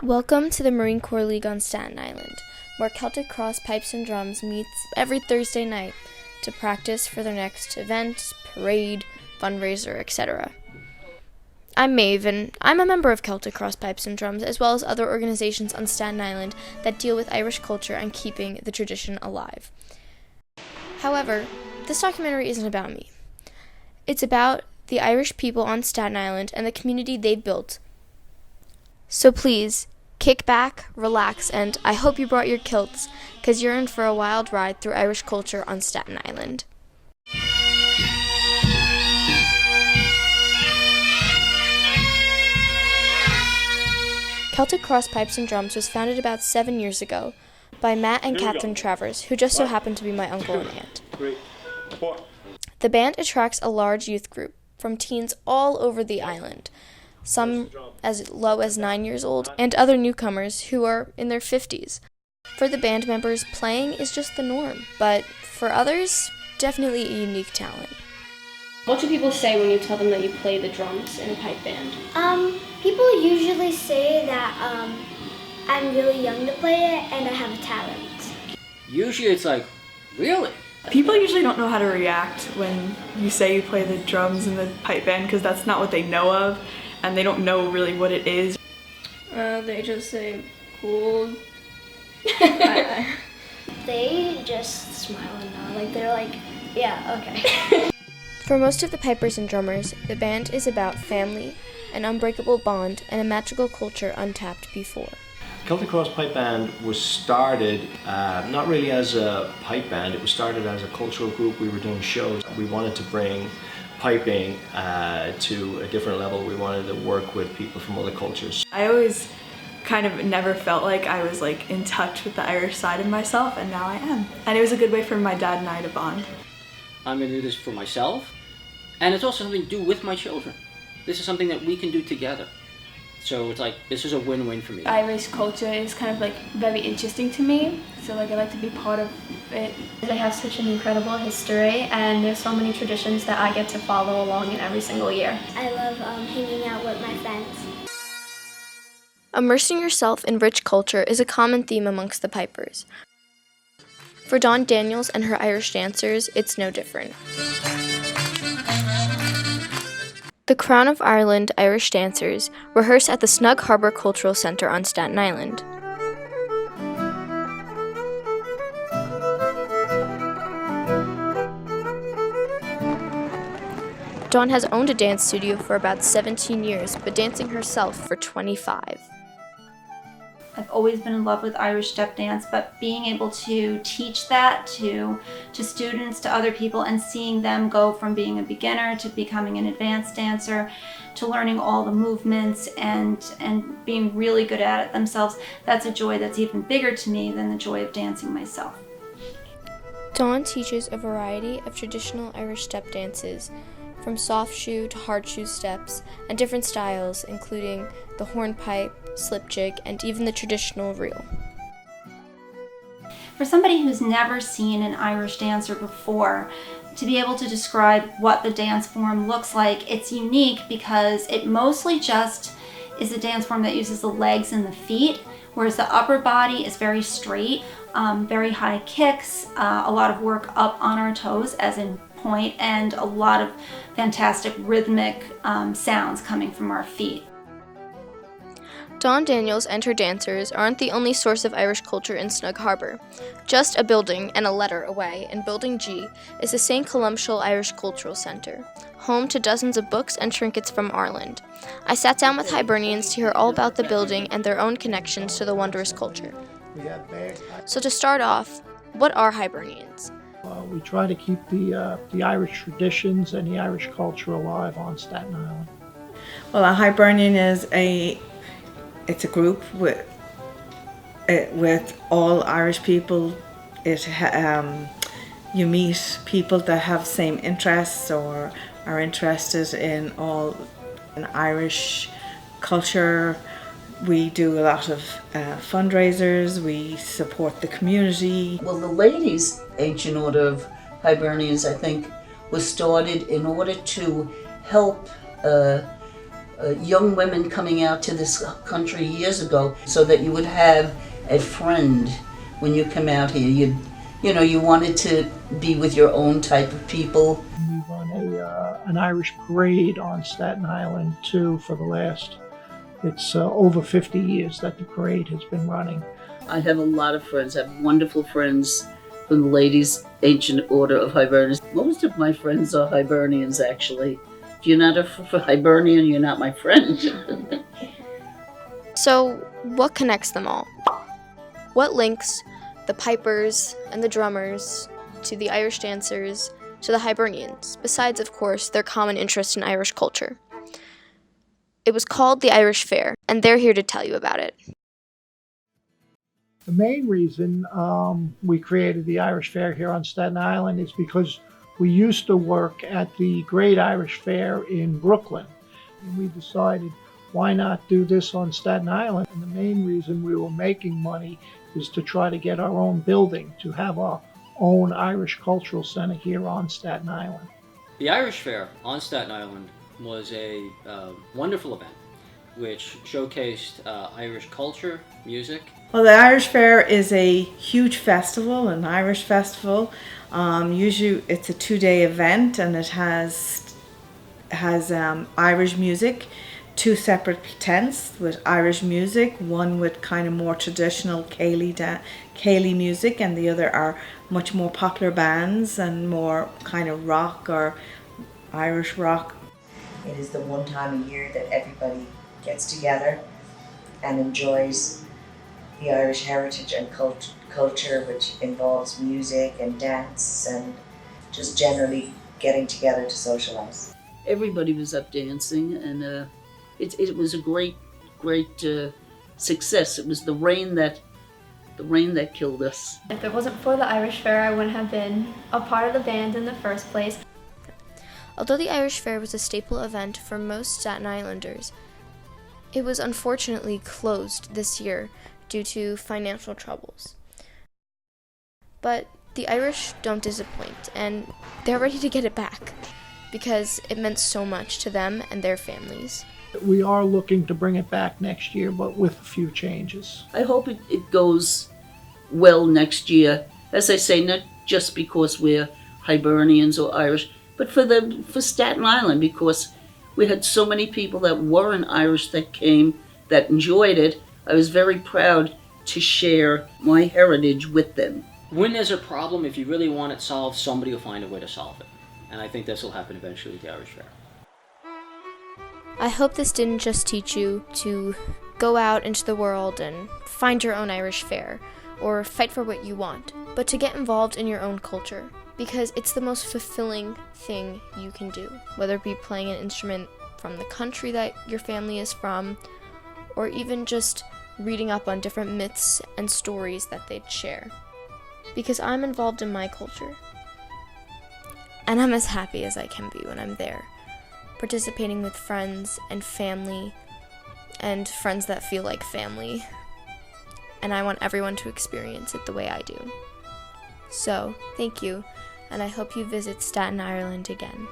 Welcome to the Marine Corps League on Staten Island, where Celtic Cross Pipes and Drums meets every Thursday night to practice for their next event, parade, fundraiser, etc. I'm Maeve, and I'm a member of Celtic Cross Pipes and Drums, as well as other organizations on Staten Island that deal with Irish culture and keeping the tradition alive. However, this documentary isn't about me. It's about the Irish people on Staten Island and the community they've built. So please, kick back, relax, and I hope you brought your kilts, because you're in for a wild ride through Irish culture on Staten Island. Celtic Cross Pipes and Drums was founded about 7 years ago by Matt and Catherine Travers, who just so happen to be my uncle and aunt. The band attracts a large youth group from teens all over the island, some as low as 9 years old, and other newcomers who are in their 50s. For the band members, playing is just the norm, but for others, definitely a unique talent. What do people say when you tell them that you play the drums in a pipe band? People usually say that I'm really young to play it and I have a talent. Usually it's like, really? People usually don't know how to react when you say you play the drums in the pipe band because that's not what they know of, and they don't know really what it is. They just say, cool. They just smile and nod, like they're like, yeah, okay. For most of the pipers and drummers, the band is about family, an unbreakable bond, and a magical culture untapped before. Celtic Cross Pipe Band was started not really as a pipe band, it was started as a cultural group. We were doing shows. We wanted to bring piping to a different level. We wanted to work with people from other cultures. I always kind of never felt like I was like in touch with the Irish side of myself, and now I am. And it was a good way for my dad and I to bond. I'm going to do this for myself, and it's also something to do with my children. This is something that we can do together. So it's like, this is a win-win for me. Irish culture is kind of like very interesting to me, so like I like to be part of it. They have such an incredible history, and there's so many traditions that I get to follow along in every single year. I love hanging out with my friends. Immersing yourself in rich culture is a common theme amongst the pipers. For Dawn Daniels and her Irish dancers, it's no different. The Crown of Ireland Irish dancers rehearse at the Snug Harbor Cultural Center on Staten Island. Dawn has owned a dance studio for about 17 years, but dancing herself for 25. I've always been in love with Irish step dance, but being able to teach that to students, to other people, and seeing them go from being a beginner to becoming an advanced dancer, to learning all the movements and being really good at it themselves, that's a joy that's even bigger to me than the joy of dancing myself. Dawn teaches a variety of traditional Irish step dances, from soft shoe to hard shoe steps, and different styles, including the hornpipe, slip jig, and even the traditional reel. For somebody who's never seen an Irish dancer before, to be able to describe what the dance form looks like, it's unique because it mostly just is a dance form that uses the legs and the feet, whereas the upper body is very straight, very high kicks, a lot of work up on our toes, as in point, and a lot of fantastic rhythmic sounds coming from our feet. Dawn Daniels and her dancers aren't the only source of Irish culture in Snug Harbor. Just a building and a letter away, in Building G, is the St. Columcille Irish Cultural Center, home to dozens of books and trinkets from Ireland. I sat down with Hibernians to hear all about the building and their own connections to the wondrous culture. So to start off, what are Hibernians? We try to keep the Irish traditions and the Irish culture alive on Staten Island. Well, a Hibernian is it's a group with all Irish people. You meet people that have same interests or are interested in Irish culture. We do a lot of fundraisers, we support the community. Well, the ladies' ancient order of Hibernians, I think, was started in order to help young women coming out to this country years ago, so that you would have a friend when you come out here. You wanted to be with your own type of people. We run an Irish parade on Staten Island too for the last, it's over 50 years that the parade has been running. I have a lot of friends. I have wonderful friends from the Ladies' Ancient Order of Hibernians. Most of my friends are Hibernians, actually. If you're not a Hibernian, you're not my friend. So, what connects them all? What links the pipers and the drummers to the Irish dancers to the Hibernians, besides, of course, their common interest in Irish culture? It was called the Irish Fair, and they're here to tell you about it. The main reason we created the Irish Fair here on Staten Island is because we used to work at the Great Irish Fair in Brooklyn. And we decided, why not do this on Staten Island? And the main reason we were making money is to try to get our own building, to have our own Irish Cultural Center here on Staten Island. The Irish Fair on Staten Island was a wonderful event which showcased Irish culture, music. Well, the Irish Fair is a huge festival, an Irish festival. Usually it's a 2-day event, and it has Irish music, 2 separate tents with Irish music, one with kind of more traditional Cayley music, and the other are much more popular bands and more kind of rock or Irish rock. It is the one time a year that everybody gets together and enjoys the Irish heritage and culture, which involves music and dance and just generally getting together to socialize. Everybody was up dancing, and it was a great success. It was the rain that killed us. If it wasn't for the Irish Fair, I wouldn't have been a part of the band in the first place. Although the Irish Fair was a staple event for most Staten Islanders, it was unfortunately closed this year due to financial troubles. But the Irish don't disappoint, and they're ready to get it back because it meant so much to them and their families. We are looking to bring it back next year, but with a few changes. I hope it goes well next year. As I say, not just because we're Hibernians or Irish, but for Staten Island, because we had so many people that weren't Irish that came, that enjoyed it. I was very proud to share my heritage with them. When there's a problem, if you really want it solved, somebody will find a way to solve it. And I think this will happen eventually with the Irish Fair. I hope this didn't just teach you to go out into the world and find your own Irish Fair or fight for what you want, but to get involved in your own culture, because it's the most fulfilling thing you can do, whether it be playing an instrument from the country that your family is from, or even just reading up on different myths and stories that they'd share. Because I'm involved in my culture, and I'm as happy as I can be when I'm there, participating with friends and family, and friends that feel like family, and I want everyone to experience it the way I do. So, thank you, and I hope you visit Staten Ireland again.